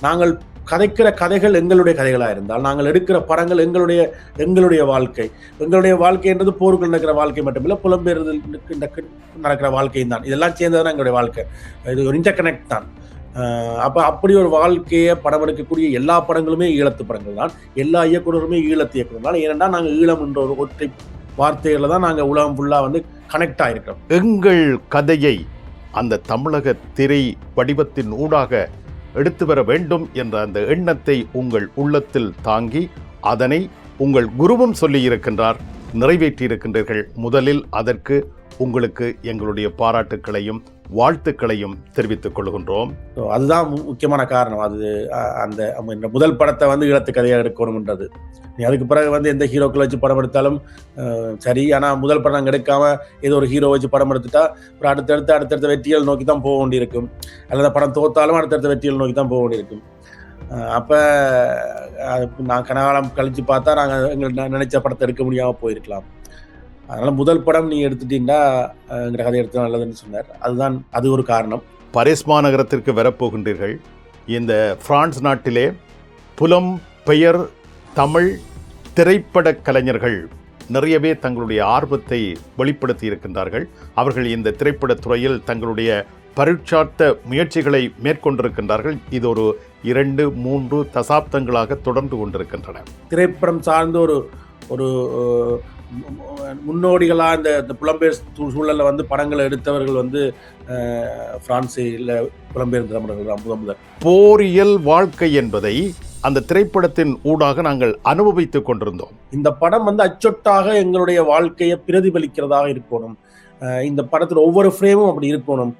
நாங்கள் கதைக்கிற கதைகள் எங்களுடைய கதைகளாக இருந்தால், நாங்கள் எடுக்கிற படங்கள் எங்களுடைய வாழ்க்கை என்றது போருக்குள் நடக்கிற வாழ்க்கை மட்டுமில்லை, புலம்பெயர்தலுக்கு நடக்கிற வாழ்க்கையும் தான். இதெல்லாம் சேர்ந்ததுதான் எங்களுடைய வாழ்க்கை. இது ஒரு இன்டர்கனெக்ட் தான். அப்போ அப்படி ஒரு வாழ்க்கையை படம் எடுக்கக்கூடிய எல்லா படங்களுமே ஈழத்து படங்கள் தான். எல்லா இயக்குனருமே ஈழத்து இயக்குனர் தான். ஏனென்றால் நாங்கள் ஈழம் என்ற ஒரு ஒற்றை வார்த்தைகளை தான் நாங்கள் உலகம் ஃபுல்லாக வந்து கனெக்ட் ஆகிருக்கிறோம். எங்கள் கதையை அந்த தமிழக திரை வடிவத்தின் ஊடாக எடுத்து வர வேண்டும் என்ற அந்த எண்ணத்தை உங்கள் உள்ளத்தில் தாங்கி அதனை உங்கள் குருவும் சொல்லி இருக்கின்றார், நிறைவேற்றி இருக்கின்றீர்கள். முதலில் அதற்கு உங்களுக்கு எங்களுடைய பாராட்டுக்களையும் வாழ்த்துக்களையும் தெரிவித்துக் கொள்கின்றோம். அதுதான் முக்கியமான காரணம். அது அந்த முதல் படத்தை வந்து ஈழத்து கதையாக எடுக்கணும்ன்றது. அதுக்கு பிறகு வந்து எந்த ஹீரோக்களை வச்சு படம் எடுத்தாலும் சரி, ஆனால் முதல் படம் நாங்கள் எடுக்காம ஏதோ ஒரு ஹீரோ வச்சு படம் எடுத்துட்டா அப்புறம் அடுத்தடுத்த வெற்றிகள் நோக்கி தான் போக வேண்டியிருக்கும். அல்லது படம் தோத்தாலும் அடுத்தடுத்த வெற்றிகள் நோக்கி தான் போக வேண்டியிருக்கும். அப்போ நான் கனகாலம் கழிச்சு பார்த்தா நாங்கள் எங்களுக்கு நினைச்ச படத்தை எடுக்க முடியாமல் போயிருக்கலாம். அதனால முதல் படம் நீ எடுத்துட்டீங்கன்னா எங்கிற கதை எடுத்தா நல்லதுன்னு சொன்னார். அது ஒரு காரணம். பாரிஸ் மாநகரத்திற்கு வரப்போகின்றீர்கள். இந்த பிரான்ஸ் நாட்டிலே புலம் பெயர் தமிழ் திரைப்பட கலைஞர்கள் நிறையவே தங்களுடைய ஆர்வத்தை வெளிப்படுத்தி இருக்கின்றார்கள். அவர்கள் இந்த திரைப்படத் துறையில் தங்களுடைய பரீட்சார்த்த முயற்சிகளை மேற்கொண்டிருக்கின்றார்கள். இது ஒரு 2-3 தசாப்தங்களாக தொடர்ந்து கொண்டிருக்கின்றன. திரைப்படம் சார்ந்த ஒரு முன்னோடிகளாக இந்த புலம்பெயர் சூழலில் வந்து படங்களை எடுத்தவர்கள் வந்து பிரான்சில் புலம்பெயர்ந்த தமிழர்கள் தான் முதல். போரியல் வாழ்க்கை என்பதை அந்த திரைப்படத்தின் ஊடாக நாங்கள் அனுபவித்துக் கொண்டிருந்தோம். இந்த படம் வந்து அச்சொட்டாக எங்களுடைய வாழ்க்கையை பிரதிபலிக்கிறதாக இருக்கணும். இந்த படத்தில் ஒவ்வொரு ஃப்ரேமும் அப்படி இருக்கணும்.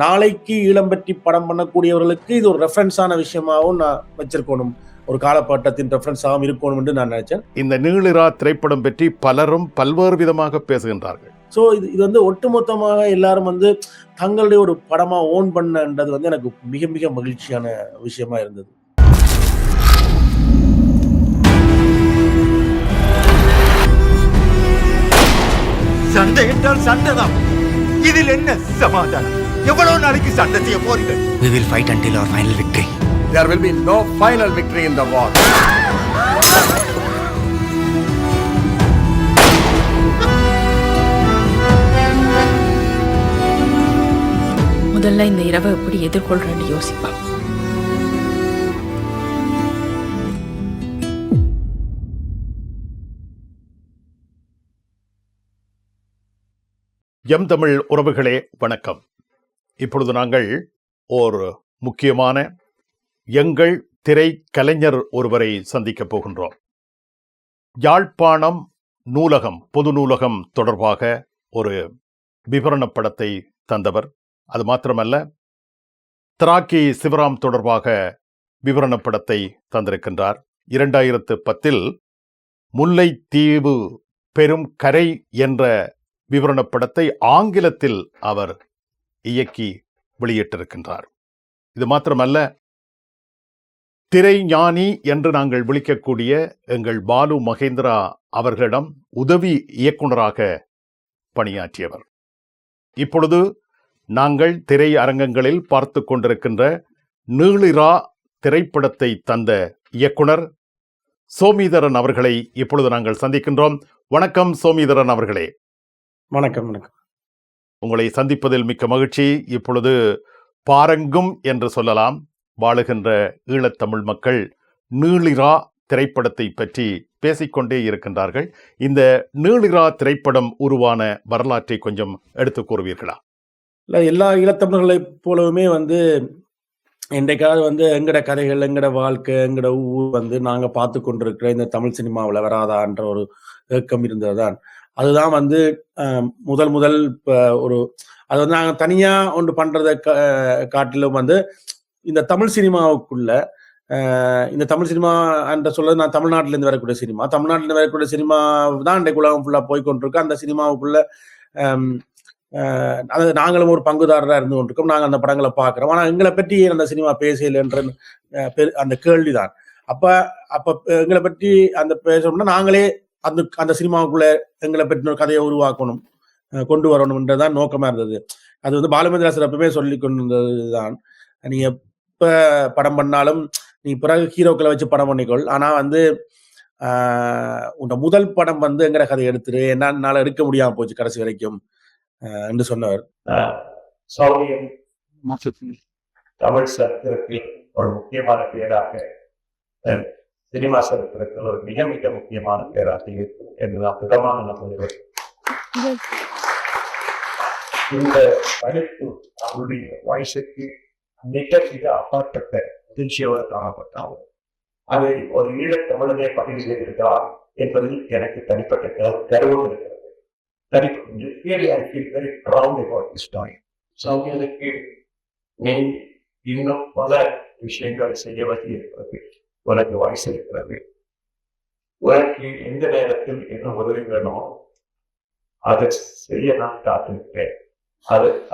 நாளைக்கு ஈழம் பற்றி படம் பண்ணக்கூடியவர்களுக்கு இது ஒரு ரெஃபரன்ஸான விஷயமாகவும் நான் வச்சிருக்கணும், ஒரு காலப்பட்டத்தின் ரெஃபரன்ஸாகவும் இருக்கணும் என்று நான் நினைச்சேன். இந்த நீளிரா திரைப்படம் பற்றி பலரும் பல்வேறு விதமாக பேசுகின்றார்கள். ஸோ இது வந்து ஒட்டுமொத்தமாக எல்லாரும் வந்து தங்களுடைய ஒரு படமா ஓன் பண்ணன்றது வந்து எனக்கு மிக மிக மகிழ்ச்சியான விஷயமா இருந்தது. சண்டை என்றால் சண்டைதான். இதில் என்ன சமாதானம்? எவ்வளவு நாளைக்கு சண்டை செய்ய போறீர்கள்? We will fight until our final victory. There will be no final victory in the war. முதல்ல இந்த இரவை எப்படி எதிர்கொள்றேன்னு யோசிப்பான். எம் தமிழ் உறவுகளே வணக்கம். இப்பொழுது நாங்கள் ஒரு முக்கியமான எங்கள் திரை கலைஞர் ஒருவரை சந்திக்கப் போகின்றோம். யாழ்ப்பாணம் நூலகம், பொது நூலகம் தொடர்பாக ஒரு விவரண படத்தை தந்தவர். அது மாத்திரமல்ல, திராக்கி சிவராம் தொடர்பாக விவரண படத்தை தந்திருக்கின்றார். 2010 முல்லைத்தீவு பெரும் கரை என்ற விவரண படத்தை ஆங்கிலத்தில் அவர் இயக்கி வெளியிட்டிருக்கின்றார். இது மாத்திரமல்ல, திரை ஞானி என்று நாங்கள் விളിக்கக்கூடிய எங்கள் பாலு மகேந்திரா அவர்களிடம் உதவி இயக்குனராக பணியாற்றியவர். இப்பொழுது நாங்கள் திரை அரங்கங்களில் பார்த்து கொண்டிருக்கின்ற நீளிரா திரைப்படத்தை தந்த இயக்குனர் சோமீதரன் அவர்களை இப்பொழுது நாங்கள் சந்திக்கின்றோம். வணக்கம் சோமீதரன் அவர்களே. வணக்கம். உங்களை சந்திப்பதில் மிக்க மகிழ்ச்சி. இப்பொழுது பாரங்கும் என்று சொல்லலாம் வாழுகின்ற ஈழத்தமிழ் மக்கள் நீளிரா திரைப்படத்தை பற்றி பேசிக்கொண்டே இருக்கின்றார்கள். இந்த நீளிரா திரைப்படம் உருவான வரலாற்றை கொஞ்சம் எடுத்து கூறுவீர்களா? இல்லை, எல்லா ஈழத்தமிழர்களை போலவுமே வந்து இன்றைக்காவது வந்து எங்கட கதைகள், எங்கட வாழ்க்கை, எங்கட ஊர் வந்து நாங்கள் பார்த்து கொண்டிருக்கிற இந்த தமிழ் சினிமாவில் வராதான்ற ஒரு ஏக்கம் இருந்தது தான். அதுதான் வந்து முதல் அது வந்து நாங்கள் தனியாக ஒன்று பண்ணுறதை காட்டிலும் வந்து இந்த தமிழ் சினிமாவுக்குள்ள இந்த தமிழ் சினிமா என்ற சொல்றது, நான் தமிழ்நாட்டிலேருந்து வரக்கூடிய சினிமா தான் இன்றைக்கு உலகம் ஃபுல்லாக போய்கொண்டிருக்கோம். அந்த சினிமாவுக்குள்ள அதாவது நாங்களும் ஒரு பங்குதாரராக இருந்து கொண்டிருக்கோம். நாங்கள் அந்த படங்களை பார்க்குறோம். ஆனால் எங்களை பற்றி அந்த சினிமா பேசலைன்ற அந்த கேள்விதான். அப்போ எங்களை பற்றி அந்த பேசணும்னா நாங்களே அந்த சினிமாவுக்குள்ள எங்களை பற்றி ஒரு கதையை உருவாக்கணும், கொண்டு வரணும்ன்றதான் நோக்கமா இருந்தது. அது வந்து பாலுமந்திரா சிறப்புமே சொல்லி கொண்டிருந்ததுதான். நீங்க இப்ப படம் பண்ணாலும் நீ பிறகு ஹீரோக்களை வச்சு படம் பண்ணிக்கொள். ஆனா வந்து உன்னோட முதல் படம் வந்து எங்கட கதை எடுத்துரு, என்னால எடுக்க முடியாம போச்சு கடைசி வரைக்கும் என்று சொன்னவர். சௌரியம் தமிழ் சரித்திரத்தில் ஒரு முக்கியமான பேராக சினிமா சரித்திரத்தில் ஒரு மிக மிக முக்கியமான பேராக இருக்கும் என்றுதான் திடமான நம்புகிறேன். இந்த படிப்பு அவருடைய வயசுக்கு மிக மிக அப்பாற்பட்ட திருச்சியவர் காணப்பட்டாலும் அதை ஒரு ஈழத் தமிழனே பதிவு செய்திருக்கிறார் என்பதில் எனக்கு தனிப்பட்ட கருவம் இருக்கிறது. சௌரியனுக்கு நீ இன்னும் பல விஷயங்கள் செய்ய வேண்டி இருக்கிறது. உனக்கு வயசு இருக்கிறது. உனக்கு எந்த நேரத்தில் என்ன உதவி வேணும் அதை செய்ய நான் காத்திருக்கிறேன்.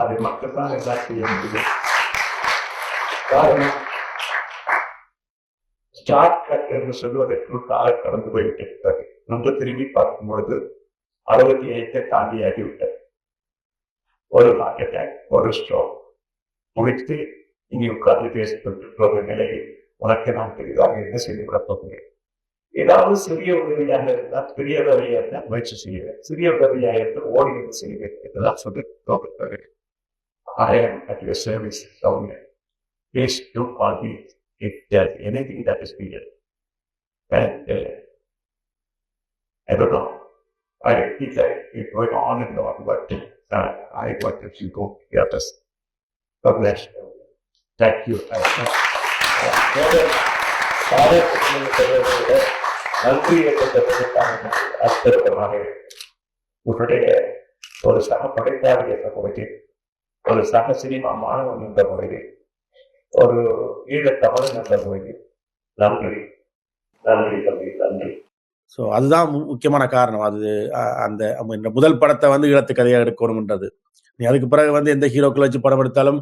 அதை மட்டும்தான் எல்லாம் செய்ய முடியும். காரணம் ஸ்டார்ட் கட் என்று சொல்வதற்கு காலம் கடந்து போய்விட்டிருக்கிறது. நம்ம திரும்பி பார்க்கும்பொழுது 65 தாண்டியாகிவிட்டது. ஒரு ஹார்ட் அட்டாக், ஒரு ஸ்ட்ரோக் முடித்து இங்கே உட்கார்ந்து பேசிக்கொண்டிருக்கிற ஒரு நிலையில் உனக்கு நான் பெரிதாக என்ன செய்து விடப்போகிறேன். ஏதாவது சிறிய உதவியாக இருந்தால் பெரிய உதவியாக இருந்தால் முயற்சி செய்வேன், சிறிய உதவியாக இருந்தால் ஓடி வந்து செய்வேன் என்றுதான் சொல்லி தோன்றுகிறேன். I am at your service, Soumya. Please do call me if there's anything that is needed. And I don't know. I think that it's going on and on, but I want that you go hear this. God bless you. Thank you. நன்றி அற்புதமாக உன்னுடைய ஒரு சக படைப்பாளி என்ற முறையில், ஒரு சக சினிமா மாணவன் என்ற முறையில், ஒரு ஈழத்தமிழன் என்ற முறையில் நன்றி நன்றி தம்பி நன்றி. ஸோ அதுதான் முக்கியமான காரணம். அது அந்த முதல் படத்தை வந்து ஈழத்து கதையாக எடுக்கணும்ன்றது. நீ அதுக்கு பிறகு வந்து எந்த ஹீரோக்களை வச்சு படம் எடுத்தாலும்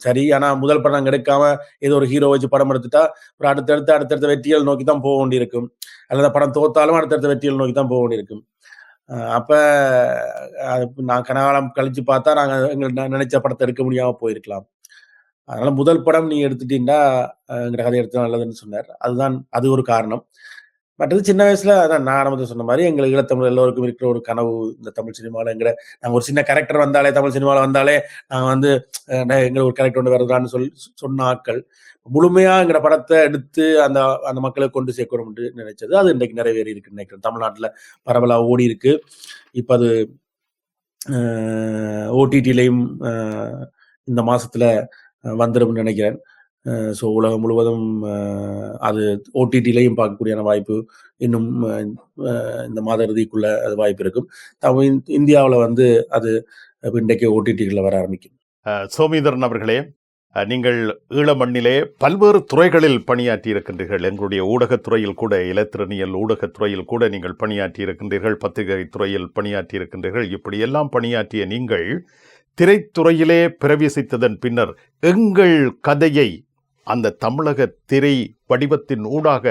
சரி, ஆனா முதல் படம் எடுக்காம ஏதோ ஒரு ஹீரோ வச்சு படம் எடுத்துட்டா அப்புறம் அடுத்தடுத்த வெற்றிகள் நோக்கி தான் போக வேண்டியிருக்கும். அல்லது படம் தோத்தாலும் அடுத்தடுத்த வெற்றிகள் நோக்கி தான் போக வேண்டியிருக்கும். அப்ப நான் கனகாலம் கழிச்சு பார்த்தா நாங்க எங்களுக்கு நினைச்ச படத்தை எடுக்க முடியாம போயிருக்கலாம். அதனால முதல் படம் நீ எடுத்துட்டீங்கன்னா எங்க கதை எடுத்தா நல்லதுன்னு சொன்னார். அது ஒரு காரணம். மற்றது சின்ன வயசுல அதான் நான் ஆரம்பத்தில் சொன்ன மாதிரி எங்களுக்கு ஈழத்தமிழ் எல்லோருக்கும் இருக்கிற ஒரு கனவு. இந்த தமிழ் சினிமாவில் நாங்கள் ஒரு சின்ன கேரக்டர் வந்தாலே, தமிழ் சினிமாவில் வந்தாலே நாங்கள் வந்து எங்களை ஒரு கேரக்டர் ஒன்று வருதான்னு சொன்ன ஆட்கள் முழுமையா எங்களோட படத்தை எடுத்து அந்த அந்த மக்களுக்கு கொண்டு சேர்க்கணும்னு நினைச்சது அது இன்றைக்கு நிறைவேறி இருக்குன்னு நினைக்கிறேன். தமிழ்நாட்டில் பரவலாக ஓடி இருக்கு. இப்போ அது ஓடிடிலையும் இந்த மாசத்துல வந்துடும் நினைக்கிறேன். ஸோ உலகம் முழுவதும் அது ஓடிடிலையும் பார்க்கக்கூடியான வாய்ப்பு இன்னும் இந்த மாத இறுதிக்குள்ள அது வாய்ப்பு இருக்கும். இந்தியாவில் வந்து அது இன்றைக்கு ஓடிடிகளில் வர ஆரம்பிக்கும். சோமேந்திரன் அவர்களே, நீங்கள் ஈழ மண்ணிலே பல்வேறு துறைகளில் பணியாற்றி இருக்கின்றீர்கள். எங்களுடைய ஊடகத்துறையில் கூட, இலத்திரனியல் ஊடகத்துறையில் கூட நீங்கள் பணியாற்றி இருக்கின்றீர்கள், பத்திரிகை துறையில் பணியாற்றி இருக்கின்றீர்கள். இப்படியெல்லாம் பணியாற்றிய நீங்கள் திரைத்துறையிலே பிரவேசித்ததன் பின்னர் எங்கள் கதையை அந்த தமிழக திரை வடிவத்தின் ஊடாக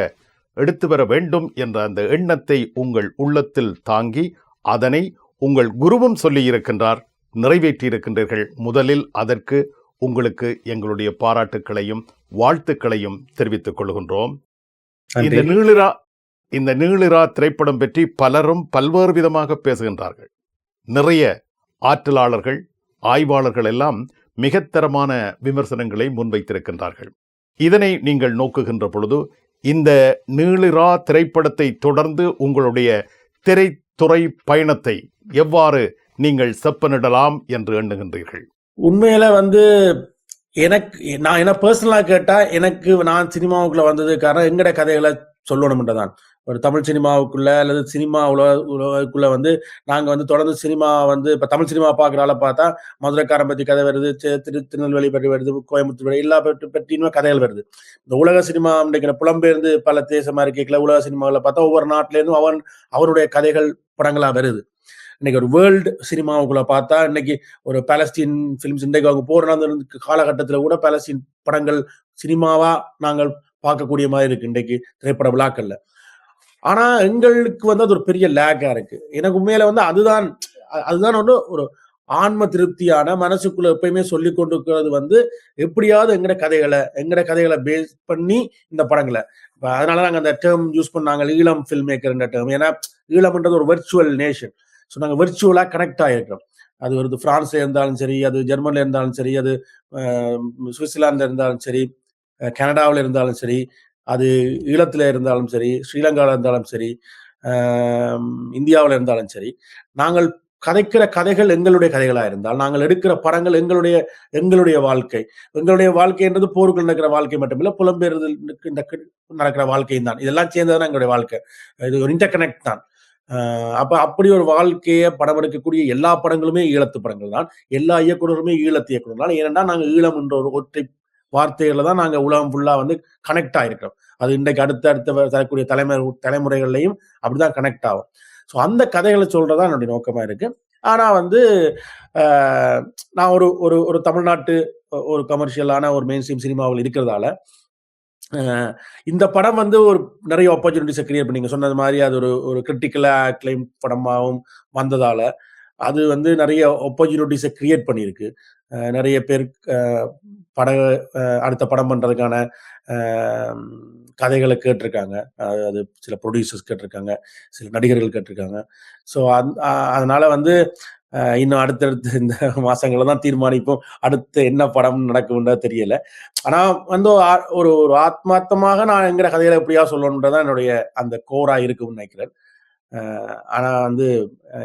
எடுத்து வர வேண்டும் என்ற அந்த எண்ணத்தை உங்கள் உள்ளத்தில் தாங்கி அதனை உங்கள் குருவும் சொல்லியிருக்கின்றார், நிறைவேற்றியிருக்கின்றீர்கள். முதலில் அதற்கு உங்களுக்கு எங்களுடைய பாராட்டுக்களையும் வாழ்த்துக்களையும் தெரிவித்துக் கொள்கின்றோம். இந்த நீளிரா திரைப்படம் பற்றி பலரும் பல்வேறு விதமாக பேசுகின்றார்கள். நிறைய ஆற்றலாளர்கள், ஆய்வாளர்கள் எல்லாம் மிகத்தரமான விமர்சனங்களை முன்வைத்திருக்கின்றார்கள். இதனை நீங்கள் நோக்குகின்ற பொழுது இந்த நீளிரா திரைப்படத்தை தொடர்ந்து உங்களுடைய திரைத்துறை பயணத்தை எவ்வாறு நீங்கள் செப்பனிடலாம் என்று எண்ணுகின்றீர்கள்? உண்மையில வந்து நான் என்ன பர்சனலா கேட்டா, நான் சினிமாவுக்குள்ள வந்தது காரணம் எங்கட கதைகளை சொல்லணும்ன்றதான். ஒரு தமிழ் சினிமாவுக்குள்ள அல்லது சினிமா உலகுக்குள்ள வந்து நாங்க வந்து தொடர்ந்து சினிமா வந்து இப்ப தமிழ் சினிமா பாக்குறால பார்த்தா மதுரைக்காரன் பத்தி கதை வருது, திருநெல்வேலி பற்றி வருது, கோயம்புத்தூர் எல்லா பற்றியுமே கதைகள் வருது. இந்த உலக சினிமா அப்படிங்கிற புலம்பெயர்ந்து பல தேசமா இருக்கைகளை உலக சினிமாவில் பார்த்தா ஒவ்வொரு நாட்டில இருந்தும் அவருடைய கதைகள் படங்களா வருது. இன்னைக்கு ஒரு வேர்ல்டு சினிமாவுக்குள்ள பார்த்தா இன்னைக்கு ஒரு பாலஸ்தீன் பிலிம்ஸ் இன்றைக்கு அவங்க போற காலகட்டத்தில் கூட பாலஸ்தீன் படங்கள் சினிமாவா நாங்கள் பார்க்கக்கூடிய மாதிரி இருக்கு இன்றைக்கு திரைப்பட விழாக்கள்ல. ஆனா எங்களுக்கு வந்து அது ஒரு பெரிய லேக்கா இருக்கு. எனக்கு உண்மையில வந்து அதுதான் வந்து ஒரு ஆன்ம திருப்தியான மனசுக்குள்ள எப்பயுமே சொல்லி கொண்டிருக்கிறது வந்து எப்படியாவது எங்கட கதைகளை பேஸ் பண்ணி இந்த படங்களை. அதனால நாங்கள் அந்த டேர்ம் யூஸ் பண்ணாங்க, ஈழம் ஃபில்ம் மேக்கர்ன்ற டேர்ம். ஏன்னா ஈழம்ன்றது ஒரு வெர்ச்சுவல் நேஷன். ஸோ நாங்கள் வெர்ச்சுவலா கனெக்ட் ஆகிருக்கிறோம். அது ஒரு பிரான்ஸ்ல இருந்தாலும் சரி, அது ஜெர்மன்ல இருந்தாலும் சரி, அது சுவிட்சர்லாந்துல இருந்தாலும் சரி, கனடாவில் இருந்தாலும் சரி, அது ஈழத்துல இருந்தாலும் சரி, ஸ்ரீலங்காவில் இருந்தாலும் சரி, இந்தியாவில் இருந்தாலும் சரி, நாங்கள் கதைக்கிற கதைகள் எங்களுடைய கதைகளா இருந்தால், நாங்கள் எடுக்கிற படங்கள் எங்களுடைய வாழ்க்கை. எங்களுடைய வாழ்க்கைன்றது போருக்குள் நடக்கிற வாழ்க்கை மட்டுமில்லை, புலம்பெயர்தலுக்கு நடக்கிற வாழ்க்கையும் தான். இதெல்லாம் சேர்ந்ததுதான் எங்களுடைய வாழ்க்கை. இது ஒரு இன்டர்கனெக்ட் தான். அப்ப அப்படி ஒரு வாழ்க்கையை படம் எடுக்கக்கூடிய எல்லா படங்களுமே ஈழத்து படங்கள் தான். எல்லா இயக்குனருமே ஈழத்து இயக்குனர் தான். ஏனென்றா நாங்கள் ஈழம் என்ற ஒரு ஒற்றை வார்த்தைகளை தான் நாங்கள் உலகம் ஃபுல்லா வந்து கனெக்ட் ஆயிருக்கிறோம். அது இன்றைக்கு அடுத்த தரக்கூடிய தலைமுறைகள்லையும் அப்படிதான் கனெக்ட் ஆகும். ஸோ அந்த கதைகளை சொல்றதா என்னுடைய நோக்கமா இருக்கு. ஆனா வந்து நான் ஒரு தமிழ்நாட்டு ஒரு கமர்ஷியலான ஒரு மெயின் ஸ்ட்ரீம் சினிமாவில் இருக்கிறதால இந்த படம் வந்து ஒரு நிறைய ஆப்பர்ச்சுனிட்டிஸை கிரியேட் பண்ணி, நீங்க சொன்னது மாதிரி அது ஒரு கிரிட்டிக்கலா அக்ளைம் படமாகவும் வந்ததால அது வந்து நிறைய ஆப்பர்ச்சுனிட்டிஸை கிரியேட் பண்ணியிருக்கு. நிறைய பேர் அடுத்த படம் பண்றதுக்கான கதைகளை கேட்டிருக்காங்க. அது சில ப்ரொடியூசர்ஸ் கேட்டிருக்காங்க, சில நடிகர்கள் கேட்டிருக்காங்க. ஸோ அதனால வந்து இன்னும் அடுத்தடுத்து இந்த மாசங்களை தான் தீர்மானிப்போம் அடுத்து என்ன படம் நடக்கும்னு தெரியல. ஆனா வந்து ஒரு ஆத்மார்த்தமாக நான் எங்கிற கதைகளை எப்படியா சொல்லணுன்றதான் என்னுடைய அந்த கோரா இருக்கும்னு நினைக்கிறேன். ஆனா வந்து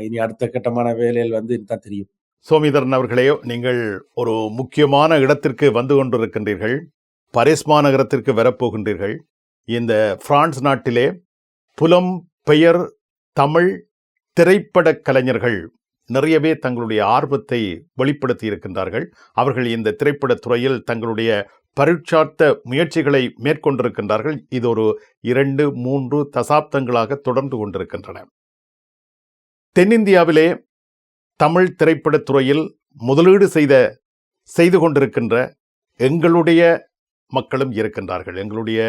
இனி அடுத்த கட்டமான வேலையில் வந்து இதுதான் தெரியும். சோமிதரன் அவர்களே, நீங்கள் ஒரு முக்கியமான இடத்திற்கு வந்து கொண்டிருக்கின்றீர்கள். பாரிஸ் மாநகரத்திற்கு வரப்போகின்றீர்கள். இந்த பிரான்ஸ் நாட்டிலே புலம்பெயர் தமிழ் திரைப்பட கலைஞர்கள் நிறையவே தங்களுடைய ஆர்வத்தை வெளிப்படுத்தி இருக்கின்றார்கள். அவர்கள் இந்த திரைப்படத் துறையில் தங்களுடைய பரீட்சார்த்த முயற்சிகளை மேற்கொண்டிருக்கின்றார்கள். இது ஒரு 2-3 தசாப்தங்களாக தொடர்ந்து கொண்டிருக்கின்றன. தென்னிந்தியாவிலே தமிழ் திரைப்படத் துறையில் முதலீடு செய்து கொண்டிருக்கின்ற எங்களுடைய மக்களும் இருக்கின்றார்கள். எங்களுடைய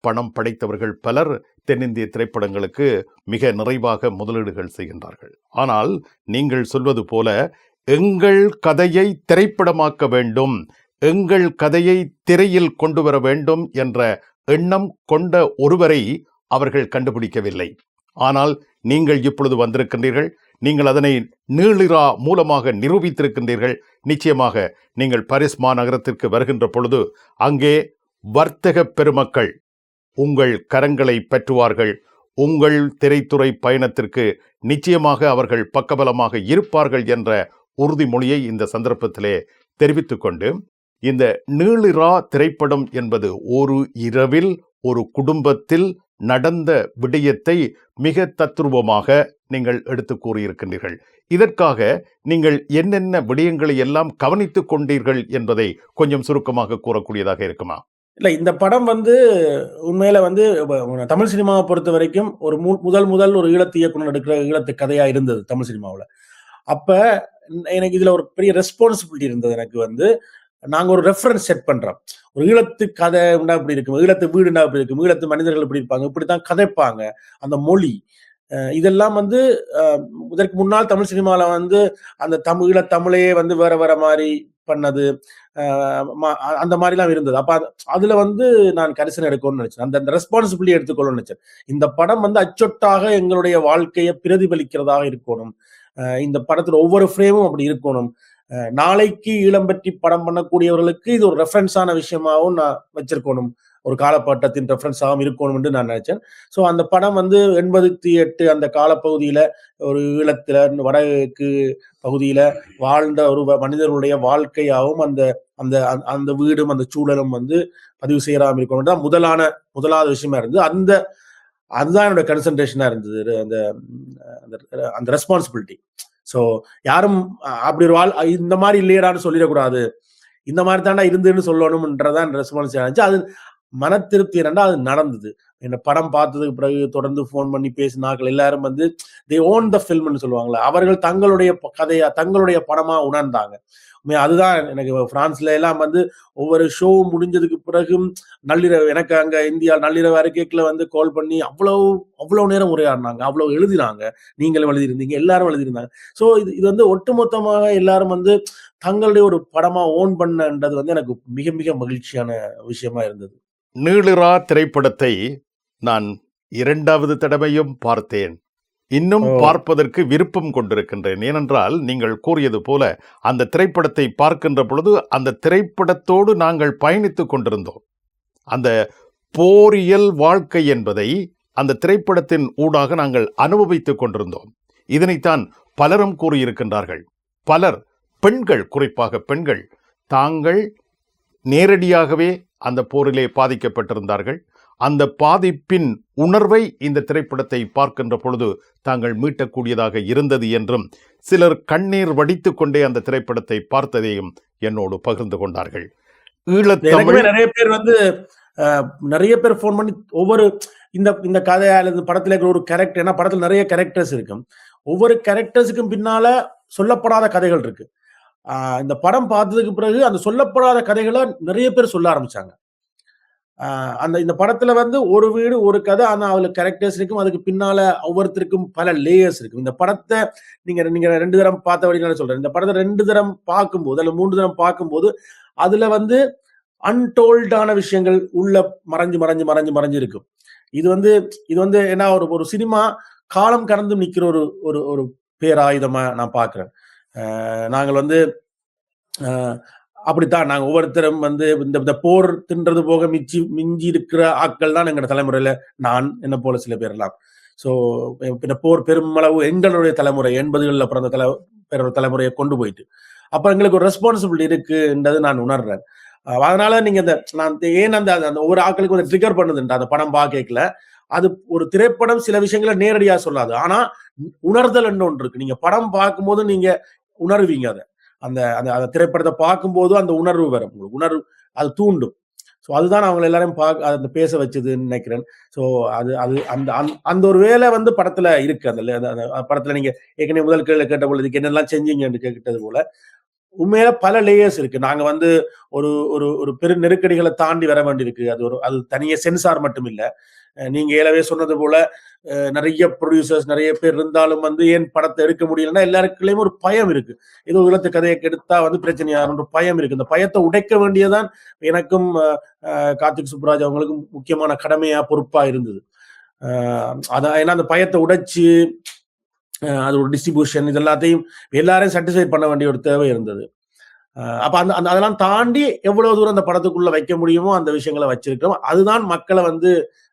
பணம் படைத்தவர்கள் பலர் தென்னிந்திய திரைப்படங்களுக்கு மிக நிறைவாக முதலீடுகள் செய்கின்றார்கள். ஆனால் நீங்கள் சொல்வது போல எங்கள் கதையை திரைப்படமாக்க வேண்டும், எங்கள் கதையை திரையில் கொண்டு வர வேண்டும் என்ற எண்ணம் கொண்ட ஒருவரை அவர்கள் கண்டுபிடிக்கவில்லை. ஆனால் நீங்கள் இப்பொழுது வந்திருக்கின்றீர்கள். நீங்கள் அதனை நீளிரா மூலமாக நிரூபித்திருக்கின்றீர்கள். நிச்சயமாக நீங்கள் பாரிஸ் மாநகரத்திற்கு வருகின்ற பொழுது அங்கே வர்த்தக பெருமக்கள் உங்கள் கரங்களை பற்றுவார்கள். உங்கள் திரைத்துறை பயணத்திற்கு நிச்சயமாக அவர்கள் பக்கபலமாக இருப்பார்கள் என்ற உறுதிமொழியை இந்த சந்தர்ப்பத்திலே தெரிவித்துக் கொண்டு, இந்த நீளிரா திரைப்படம் என்பது ஒரு இரவில் ஒரு குடும்பத்தில் நடந்த விடயத்தை மிக தத்ரூபமாக நீங்கள் எடுத்து கூறியிருக்கின்றீர்கள். இதற்காக நீங்கள் என்னென்ன விடயங்களை எல்லாம் கவனித்துக் கொண்டீர்கள் என்பதை கொஞ்சம் சுருக்கமாக கூறக்கூடியதாக இருக்குமா? இல்லை, இந்த படம் வந்து உண்மையில வந்து தமிழ் சினிமாவை பொறுத்த வரைக்கும் ஒரு முதல் ஒரு ஈழத்து இயக்குனர் எடுக்கிற ஈழத்து கதையா இருந்தது தமிழ் சினிமாவில். அப்ப எனக்கு இதுல ஒரு பெரிய ரெஸ்பான்சிபிலிட்டி இருந்தது. எனக்கு வந்து நாங்க ஒரு ரெஃபரன்ஸ் செட் பண்றோம். ஒரு ஈழத்து கதை இப்படி இருக்கும், ஈழத்து வீடுனா இப்படி இருக்கும், ஈழத்து மனிதர்கள் இப்படி இருப்பாங்க, இப்படித்தான் கதைப்பாங்க. அந்த மொழி இதெல்லாம் வந்து இதற்கு முன்னால் தமிழ் சினிமாவில் வந்து அந்த ஈழத்தமிழையே வந்து வேற மாதிரி பண்ணது, அந்த மாதிரிலாம் இருந்தது. அப்ப அதுல வந்து நான் கரிசனை எடுக்கணும்னு நினைச்சேன், அந்த ரெஸ்பான்சிபிலிட்டி எடுத்துக்கொள்ளணும்னு நினைச்சேன். இந்த படம் வந்து அச்சொட்டாக எங்களுடைய வாழ்க்கையை பிரதிபலிக்கிறதாக இருக்கணும். இந்த படத்துல ஒவ்வொரு ஃப்ரேமும் அப்படி இருக்கணும். நாளைக்கு ஈழம் பற்றி படம் பண்ணக்கூடியவர்களுக்கு இது ஒரு ரெஃபரன்ஸான விஷயமாகவும் நான் வச்சிருக்கணும், ஒரு காலப்பட்டத்தின் ரெஃபரன்ஸாகவும் இருக்கணும் என்று நான் நினைச்சேன். ஸோ அந்த படம் வந்து 88 அந்த காலப்பகுதியில ஒரு ஈழத்துல வடக்கு பகுதியில வாழ்ந்த ஒரு மனிதர்களுடைய வாழ்க்கையாகவும் அந்த வீடும் அந்த சூழலும் வந்து பதிவு செய்யறாம இருக்கணும் தான் முதலாவது விஷயமா இருந்தது. அதுதான் என்னோட கன்சன்ட்ரேஷனா இருந்தது, அந்த ரெஸ்பான்சிபிலிட்டி. ஸோ யாரும் அப்படி ஒரு இந்த மாதிரி இல்லையடான்னு சொல்லிடக்கூடாது, இந்த மாதிரி தாண்டா இருந்துன்னு சொல்லணும்ன்றதான் ரெஸ்பான்சிபிலிட்டி இருந்துச்சு. அது மன திருப்தி என்னன்னா அது நடந்தது. இந்த படம் பார்த்ததுக்கு பிறகு தொடர்ந்து ஃபோன் பண்ணி பேசினார்கள் எல்லாரும் வந்து தே ஓன் த ஃபில்ம்னு சொல்லுவாங்களே, அவர்கள் தங்களுடைய கதையா தங்களுடைய படமா உணர்ந்தாங்க. அதுதான் எனக்கு பிரான்ஸ்ல எல்லாம் வந்து ஒவ்வொரு ஷோ முடிஞ்சதுக்கு பிறகும் நள்ளிரவு, எனக்கு அங்க இந்தியா நள்ளிரவு அறிக்கைக்குள்ள வந்து கால் பண்ணி அவ்வளவு நேரம் உரையாடினாங்க, அவ்வளவு எழுதினாங்க. நீங்களும் எழுதியிருந்தீங்க, எல்லாரும் எழுதியிருந்தாங்க. ஸோ இது வந்து ஒட்டுமொத்தமாக எல்லாரும் வந்து தங்களுடைய ஒரு படமா ஓன் பண்ணன்றது வந்து எனக்கு மிக மிக மகிழ்ச்சியான விஷயமா இருந்தது. நீளிரா திரைப்படத்தை நான் 2வது தடவையும் பார்த்தேன். இன்னும் பார்ப்பதற்கு விருப்பம் கொண்டிருக்கின்றேன். ஏனென்றால் நீங்கள் கூறியது போல அந்த திரைப்படத்தை பார்க்கின்ற பொழுது அந்த திரைப்படத்தோடு நாங்கள் பயணித்துக் கொண்டிருந்தோம். அந்த போரியல் வாழ்க்கை என்பதை அந்த திரைப்படத்தின் ஊடாக நாங்கள் அனுபவித்துக் கொண்டிருந்தோம். இதனைத்தான் பலரும் கூறியிருக்கின்றார்கள். பலர், பெண்கள், குறிப்பாக பெண்கள், தாங்கள் நேரடியாகவே அந்த போரிலே பாதிக்கப்பட்டிருந்தார்கள். அந்த பாதிப்பின் உணர்வை இந்த திரைப்படத்தை பார்க்கின்ற பொழுது தாங்கள் மீட்டக்கூடியதாக இருந்தது என்றும், சிலர் கண்ணீர் வடித்துக் கொண்டே அந்த திரைப்படத்தை பார்த்ததையும் என்னோடு பகிர்ந்து கொண்டார்கள். ஈழத்தமிழ் நிறைய பேர் வந்து நிறைய பேர் ஃபோன் பண்ணி ஒவ்வொரு இந்த கதை அல்லது படத்துல இருக்கிற ஒரு கேரக்டர், ஏன்னா படத்துல நிறைய கேரக்டர்ஸ் இருக்கும், ஒவ்வொரு கேரக்டர்ஸுக்கும் பின்னால சொல்லப்படாத கதைகள் இருக்கு. இந்த படம் பார்த்ததுக்கு பிறகு அந்த சொல்லப்படாத கதைகளை நிறைய பேர் சொல்ல ஆரம்பிச்சாங்க. இந்த படத்துல வந்து ஒரு வீடு ஒரு கதை, ஆனா அதுல கேரக்டர்ஸ் இருக்கும், அதுக்கு பின்னால ஒவ்வொருத்தருக்கும் பல லேயர்ஸ் இருக்கும். இந்த படத்தை நீங்க 2 தரம் பார்த்தபடினால சொல்றேன். இந்த படத்தை 2 தரம் பார்க்கும்போது அல்ல 3 தரம் பார்க்கும்போது அதுல வந்து அன்டோல்டான விஷயங்கள் உள்ள மறைஞ்சு இருக்கும். இது வந்து என்ன, ஒரு சினிமா காலம் கடந்து நிக்கிற ஒரு பேராயுதமா நான் பாக்குறேன். நாங்கள் வந்து அப்படித்தான் நாங்கள் ஒவ்வொருத்தரும் வந்து இந்த போர் தின்றது போக மிஞ்சி இருக்கிற ஆட்கள் தான் எங்களோட தலைமுறையில, நான் என்ன போல சில பேர் எல்லாம். ஸோ இந்த போர் பெருமளவு எங்களுடைய தலைமுறை 80களில் பிறந்த தலைமுறையை கொண்டு போயிட்டு, அப்ப எங்களுக்கு ஒரு ரெஸ்பான்சிபிலிட்டி இருக்குன்றது நான் உணர்றேன். அதனால நீங்க ஏன் அந்த ஒவ்வொரு ஆட்களுக்கு வந்து ட்ரிகர் பண்ணுதுன்ற அந்த படம் பார்க்கல, அது ஒரு திரைப்படம் சில விஷயங்களை நேரடியா சொல்லாது, ஆனா உணர்தல் என்ன ஒன்று இருக்கு. நீங்க படம் பார்க்கும்போது நீங்க உணர்வீங்க அதை, அந்த திரைப்படத்தை பார்க்கும்போது அந்த உணர்வு வரும், உணர்வு அது தூண்டும். ஸோ அதுதான் அவங்க எல்லாரும் அதை பேச வச்சதுன்னு நினைக்கிறேன். ஸோ அது அந்த ஒரு வேலை வந்து படத்துல இருக்கு. அந்த படத்துல நீங்க ஏற்கனவே முதல் கேள்வி கேட்ட பொழுதுக்கு என்னெல்லாம் செஞ்சீங்கன்னு கேட்டது போல உண்மையில பல லேயர்ஸ் இருக்கு. நாங்க வந்து ஒரு பெரு நெருக்கடிகளை தாண்டி வர வேண்டியிருக்கு. அது தனிய சென்சார் மட்டும் இல்ல. நீங்க ஏலவே சொன்னது போல நிறைய ப்ரொடியூசர்ஸ் நிறைய பேர் இருந்தாலும் வந்து ஏன் படத்தை எடுக்க முடியலன்னா எல்லாருக்குள்ளேயும் ஒரு பயம் இருக்கு. ஏதோ ஈழத்து கதையை கெடுத்தா வந்து பிரச்சனையாகிற பயம் இருக்கு. இந்த பயத்தை உடைக்க வேண்டியதான் எனக்கும் கார்த்திக் சுப்புராஜ் அவங்களுக்கும் முக்கியமான கடமையா பொறுப்பா இருந்தது. அதான் ஏன்னா அந்த பயத்தை உடைச்சு அது ஒரு டிஸ்ட்ரிபியூஷன் இது எல்லாத்தையும் எல்லாரையும் சாட்டிஸ்ஃபை பண்ண வேண்டிய ஒரு தேவை இருந்தது. அப்ப அதெல்லாம் தாண்டி எவ்வளவு தூரம் அந்த படத்துக்குள்ள வைக்க முடியுமோ அந்த விஷயங்களை வச்சிருக்கிறோம். அதுதான் மக்களை வந்து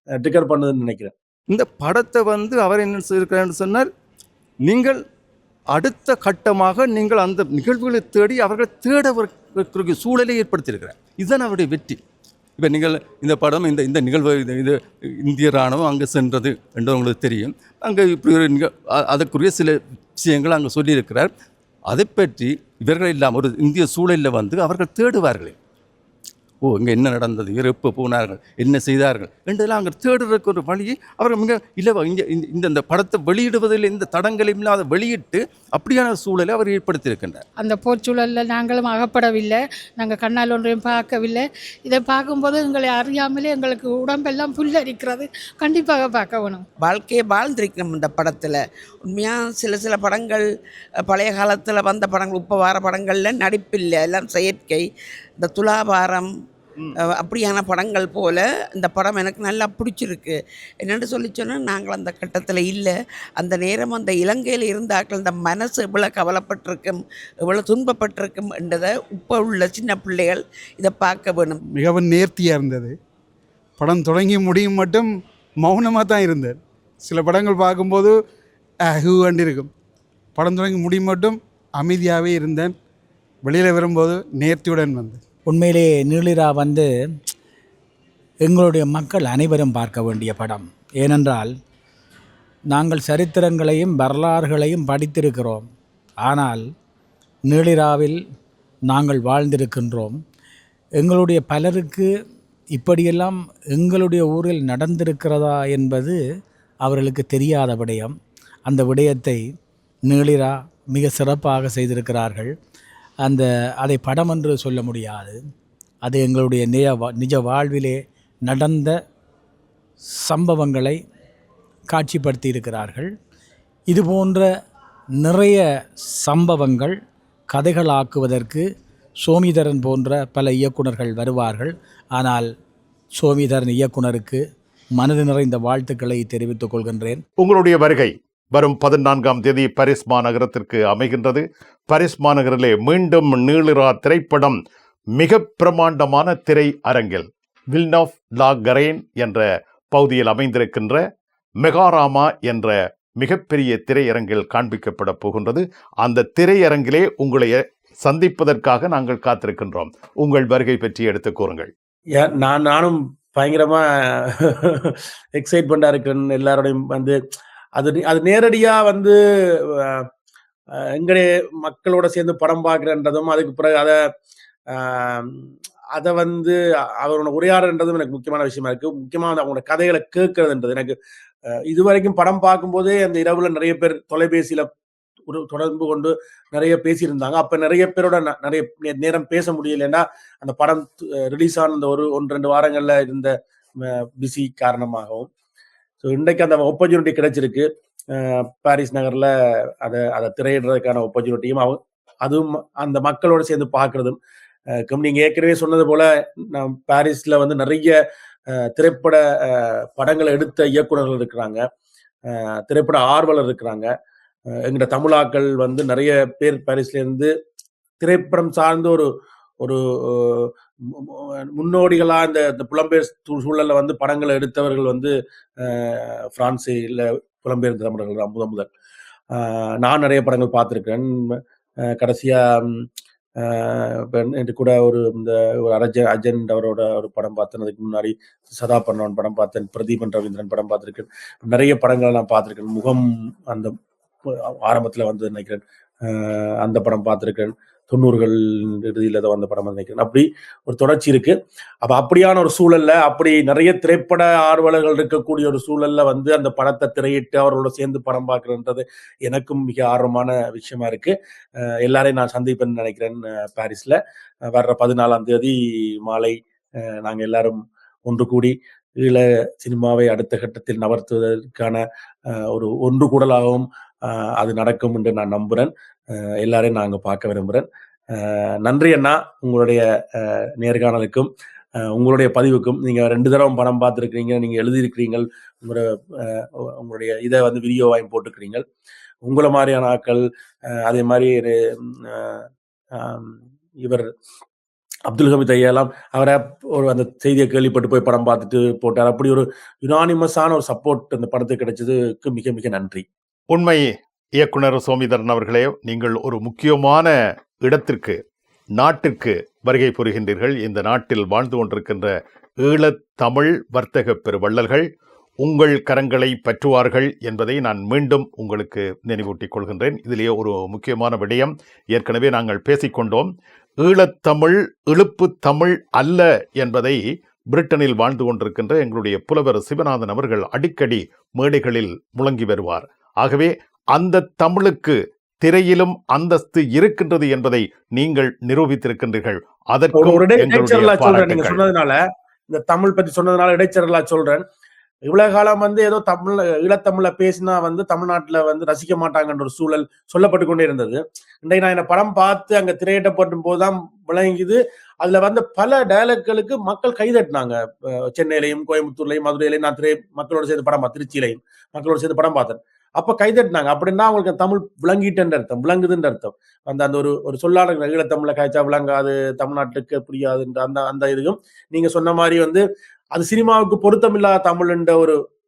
ட்ரிகர் பண்ணுதுன்னு நினைக்கிறேன். இந்த படத்தை வந்து அவர் என்ன செய்திருக்கிறார் சொன்னால், நீங்கள் அடுத்த கட்டமாக நீங்கள் அந்த நிகழ்வுகளை தேடி அவர்கள் தேட சூழலை ஏற்படுத்தியிருக்கிறார். இதுதான் அவருடைய வெற்றி. இப்போ நீங்கள் இந்த படம் இந்த நிகழ்வு இது இந்திய இராணுவம் அங்கே சென்றது என்று உங்களுக்கு தெரியும். அங்கே இப்படி அதற்குரிய சில விஷயங்கள் அங்கே சொல்லியிருக்கிறார். அதை பற்றி இவர்கள் இல்லாமல் ஒரு இந்திய சூழலில் வந்து அவர்கள் தேடுவார்கள். இங்கே என்ன நடந்தது, இவர் எப்போ போனார்கள், என்ன செய்தார்கள் என்றெல்லாம் அங்கே தேடுறதுக்கு ஒரு வழியை அவர்கள் மிக இல்லை இங்கே இந்த படத்தை வெளியிடுவதில் இந்த தடங்களையும் இல்லாத வெளியிட்டு அப்படியான சூழலை அவர் ஏற்படுத்தியிருக்கின்றார். அந்த போர்ச்சூழலில் நாங்களும் அகப்படவில்லை, நாங்கள் கண்ணால் ஒன்றையும் பார்க்கவில்லை. இதை பார்க்கும்போது எங்களை அறியாமலே எங்களுக்கு உடம்பெல்லாம் புல்லரிக்கிறது. கண்டிப்பாக பார்க்க வேணும். வாழ்க்கையை வாழ்ந்திருக்கணும் இந்த படத்தில். உண்மையாக சில படங்கள் பழைய காலத்தில் வந்த படங்கள், இப்போ வார படங்களில் நடிப்பில்லை, எல்லாம் செயற்கை. இந்த துலாபாரம் அப்படியான படங்கள் போல் இந்த படம் எனக்கு நல்லா பிடிச்சிருக்கு. என்னென்னு சொன்னால் நாங்கள் அந்த கட்டத்தில் இல்லை. அந்த நேரம் அந்த இலங்கையில் இருந்தாக்கள் இந்த மனசு எவ்வளோ கவலைப்பட்டிருக்கும், எவ்வளோ துன்பப்பட்டிருக்கும் என்றதை இப்போ உள்ள சின்ன பிள்ளைகள் இதை பார்க்க வேணும். மிகவும் நேர்த்தியாக இருந்தது. படம் தொடங்கி முடியும் மட்டும் மௌனமாக தான் இருந்தது. சில படங்கள் பார்க்கும்போது ஹூவண்டு இருக்கும். படம் தொடங்கி முடியும் மட்டும் அமைதியாகவே இருந்தேன். வெளியில் வரும்போது நேர்த்தியுடன் வந்தேன். உண்மையிலே நீளிரா வந்து எங்களுடைய மக்கள் அனைவரும் பார்க்க வேண்டிய படம். ஏனென்றால் நாங்கள் சரித்திரங்களையும் வரலாறுகளையும் படித்திருக்கிறோம், ஆனால் நீளிராவில் நாங்கள் வாழ்ந்திருக்கின்றோம். எங்களுடைய பலருக்கு இப்படியெல்லாம் எங்களுடைய ஊரில் நடந்திருக்கிறதா என்பது அவர்களுக்கு தெரியாத விடயம். அந்த விடயத்தை நீளிரா மிக சிறப்பாக செய்திருக்கிறார்கள். அதை படம் என்று சொல்ல முடியாது. அது எங்களுடைய நிஜ வாழ்விலே நடந்த சம்பவங்களை காட்சிப்படுத்தி இருக்கிறார்கள். இதுபோன்ற நிறைய சம்பவங்கள் கதைகளாக்குவதற்கு சோமிதரன் போன்ற பல இயக்குனர்கள் வருவார்கள். ஆனால் சோமிதரன் இயக்குனருக்கு மனது நிறைந்த வாழ்த்துக்களை தெரிவித்துக் கொள்கின்றேன். உங்களுடைய வருகை வரும் 14ஆம் தேதி பாரிஸ் மாநகரத்திற்கு அமைகின்றது. பாரிஸ் மாநகரிலே மீண்டும் நீளிரா திரைப்படம் மிக பிரமாண்டமான திரை அரங்கில் வில்னோவ் லா கரேன் என்ற பகுதியில் அமைந்திருக்கின்ற மெகாராமா என்ற மிகப்பெரிய திரையரங்கில் காண்பிக்கப்பட போகின்றது. அந்த திரையரங்கிலே உங்களை சந்திப்பதற்காக நாங்கள் காத்திருக்கின்றோம். உங்கள் வருகை பற்றி எடுத்து கூறுங்கள். நானும் பயங்கரமா எக்ஸைட்மெண்டா இருக்கேன். எல்லாரோடையும் வந்து அது நேரடியா வந்து எங்களுடைய மக்களோட சேர்ந்து படம் பார்க்கிறன்றதும், அதுக்கு பிறகு அதை வந்து அவரோட உரையாடுன்றதும் எனக்கு முக்கியமான விஷயமா இருக்கு. முக்கியமாக அவங்களோட கதைகளை கேட்கறதுன்றது எனக்கு இதுவரைக்கும் படம் பார்க்கும்போதே அந்த இரவுல நிறைய பேர் தொலைபேசியில ஒரு தொடர்பு கொண்டு நிறைய பேசியிருந்தாங்க. அப்ப நிறைய பேரோட நிறைய நேரம் பேச முடியலன்னா அந்த படம் ரிலீஸ் ஆன இந்த 1-2 வாரங்கள்ல இருந்த பிஸி காரணமாகவும். ஸோ இன்றைக்கு அந்த ஆப்பர்ச்சுனிட்டி கிடைச்சிருக்கு. பாரிஸ் நகர்ல அதை திரையிடுறதுக்கான ஆப்பர்ச்சுனிட்டியும் அதுவும் அந்த மக்களோட சேர்ந்து பார்க்கறதும். நீங்க ஏற்கனவே சொன்னது போல பாரிஸ்ல வந்து நிறைய திரைப்பட படங்களை எடுத்த இயக்குநர்கள் இருக்கிறாங்க, திரைப்பட ஆர்வலர் இருக்கிறாங்க. எங்கட தமிழாக்கள் வந்து நிறைய பேர் பாரிஸ்ல இருந்து திரைப்படம் சார்ந்து ஒரு முன்னோடிகளா இந்த புலம்பெயர் சூழல்ல வந்து படங்களை எடுத்தவர்கள் வந்து பிரான்சில் புலம்பெயர்ந்த தமிழர்கள் தான் முதல். நான் நிறைய படங்கள் பார்த்துருக்கேன். கடைசியா என்று கூட ஒரு அஜன் அவரோட ஒரு படம் பார்த்தேன். அதுக்கு முன்னாடி சதா பன்னவன் படம் பார்த்தேன். பிரதீபன் ரவீந்திரன் படம் பார்த்துருக்கேன். நிறைய படங்களை நான் பார்த்துருக்கேன். முகம் அந்த ஆரம்பத்தில் வந்து நினைக்கிறேன் அந்த படம் பார்த்துருக்கேன். 90கள் இறுதியில் தான் வந்த படம் நினைக்கிறேன். அப்படி ஒரு தொடர்ச்சி இருக்கு. அப்ப அப்படியான ஒரு சூழல்ல, அப்படி நிறைய திரைப்பட ஆர்வலர்கள் இருக்கக்கூடிய ஒரு சூழல்ல வந்து அந்த படத்தை திரையிட்டு அவர்களோட சேர்ந்து படம் பார்க்கறதுன்றது எனக்கும் மிக ஆர்வமான விஷயமா இருக்கு. எல்லாரையும் நான் சந்திப்பேன்னு நினைக்கிறேன். பாரிஸ்ல வர்ற 14ஆம் தேதி மாலை நாங்க எல்லாரும் ஒன்று கூடி ஈழ சினிமாவை அடுத்த கட்டத்தில் நகர்த்துவதற்கான ஒரு ஒன்று கூடலாகவும் அது நடக்கும் என்று நான் நம்புறேன். எல்லாரையும் நான் அங்க பார்க்க விரும்புகிறேன். நன்றி அண்ணா, உங்களுடைய நேர்காணலுக்கும் உங்களுடைய பதிவுக்கும். நீங்க 2 தடவை படம் பார்த்துருக்கிறீங்க, நீங்க எழுதியிருக்கிறீங்க, உங்களுடைய இதை வந்து வீடியோவாயும் போட்டுக்கிறீங்க. உங்களை மாதிரியான ஆட்கள், அதே மாதிரி இவர் அப்துல் ஹமீத் ஐயாலாம் அவரை அந்த செய்தியை கேள்விப்பட்டு போய் படம் பார்த்துட்டு போட்டார். அப்படி ஒரு யுனானிமஸான ஒரு சப்போர்ட் அந்த படத்துக்கு கிடைச்சதுக்கு மிக மிக நன்றி. உண்மை இயக்குனர் சோமிதரன் அவர்களே, நீங்கள் ஒரு முக்கியமான இடத்திற்கு, நாட்டிற்கு வருகை புரிகின்றீர்கள். இந்த நாட்டில் வாழ்ந்து கொண்டிருக்கின்ற ஈழத்தமிழ் வர்த்தக பெருவள்ளல்கள் உங்கள் கரங்களை பற்றுவார்கள் என்பதை நான் மீண்டும் உங்களுக்கு நினைவூட்டிக் கொள்கின்றேன். இதிலேயே ஒரு முக்கியமான விடயம் ஏற்கனவே நாங்கள் பேசிக்கொண்டோம். ஈழத்தமிழ் இழுப்பு தமிழ் அல்ல என்பதை பிரிட்டனில் வாழ்ந்து கொண்டிருக்கின்ற எங்களுடைய புலவர் சிவநாதன் அவர்கள் அடிக்கடி மேடைகளில் முழங்கி வருவார். ஆகவே அந்த தமிழுக்கு திரையிலும் அந்தஸ்து இருக்கின்றது என்பதை நீங்கள் நிரூபித்திருக்கின்றீர்கள். அதற்கு நீங்க சொன்னதுனால, இந்த தமிழ் பத்தி சொன்னதுனால இடைச்செருளா சொல்றேன். இவ்வளவு காலம் வந்து ஏதோ ஈழத்தமிழ்ல பேசினா வந்து தமிழ்நாட்டுல வந்து ரசிக்க மாட்டாங்கன்ற ஒரு சூழல் சொல்லப்பட்டு கொண்டே இருந்தது. இன்றைக்கு நான் இந்த படம் பார்த்து அங்க திரையிடப்படும் போதுதான் விளங்கிது. அதுல வந்து பல டயலாக்களுக்கு மக்கள் கைதட்டினாங்க. சென்னையிலையும் கோயம்புத்தூர்லையும் மதுரையிலையும் நான் மக்களோட சேர்ந்து படம் பார்த்தேன், திருச்சியிலையும் மக்களோட சேர்ந்து படம் பார்த்தேன். அப்ப கைதட்டினாங்க. அப்படின்னா அவங்களுக்கு தமிழ் விளங்கிட்டுன்ற அர்த்தம், விளங்குதுன்ற அர்த்தம். அந்த ஒரு சொல்லாடல் ஈழத்தமிழ்ல காய்ச்சா விளங்காது, தமிழ்நாட்டுக்கு புரியாதுன்ற அந்த இதுவும் நீங்க சொன்ன மாதிரி வந்து அது சினிமாவுக்கு பொருத்தமில்லாத தமிழ் என்ற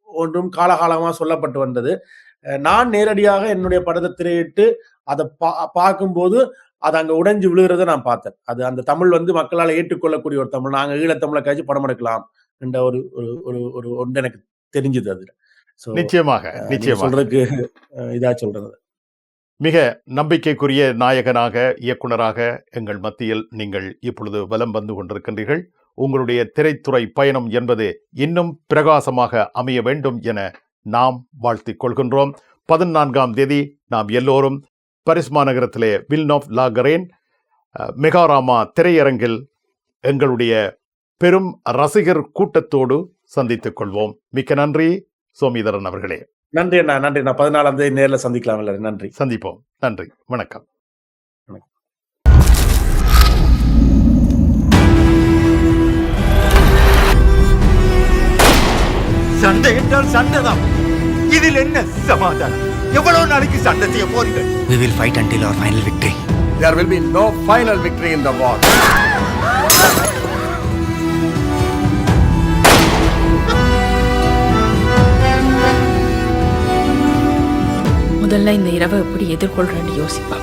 ஒன்றும் காலகாலமா சொல்லப்பட்டு வந்தது. நான் நேரடியாக என்னுடைய படத்தை திரையிட்டு அதை பார்க்கும்போது அது அங்க உடைஞ்சு விழுகிறத நான் பார்த்தேன். அது அந்த தமிழ் வந்து மக்களால் ஏற்றுக்கொள்ளக்கூடிய ஒரு தமிழ். நாங்க ஈழத்தமிழை காய்ச்சி படம் எடுக்கலாம் என்ற ஒரு ஒன்று எனக்கு தெரிஞ்சது. அதுல நிச்சயமாக சொல்றதுக்கு இதா சொல்றது. மிக நம்பிக்கைக்குரிய நாயகனாக, இயக்குனராக எங்கள் மத்தியில் நீங்கள் இப்பொழுது வலம் வந்து கொண்டிருக்கின்றீர்கள். உங்களுடைய திரைத்துறை பயணம் என்பது இன்னும் பிரகாசமாக அமைய வேண்டும் என நாம் வாழ்த்திக் கொள்கின்றோம். 14ஆம் தேதி நாம் எல்லோரும் பாரிஸ் மாநகரத்திலே வில்னோவ் லாகரேன் மெகாராமா திரையரங்கில் எங்களுடைய பெரும் ரசிகர் கூட்டத்தோடு சந்தித்துக் கொள்வோம். மிக்க நன்றி சோமிதரன் அவர்களே. நன்றி அண்ணா, நன்றி. நான் 14ஆம் தேதி நேரில் சந்திக்கலாம் எல்லாரும். நன்றி, சந்திப்போம். நன்றி, வணக்கம். சண்டை என்றால் சண்டைதான். இதில் என்ன சமாதானம்? எவ்வளவு நாளைக்கு சண்டை செய்ய போறீங்க? We will fight until our final victory. There will be no final victory in the war. முதல்ல இந்த இரவை எப்படி எதிர்கொள்றேன்னு யோசிப்பா.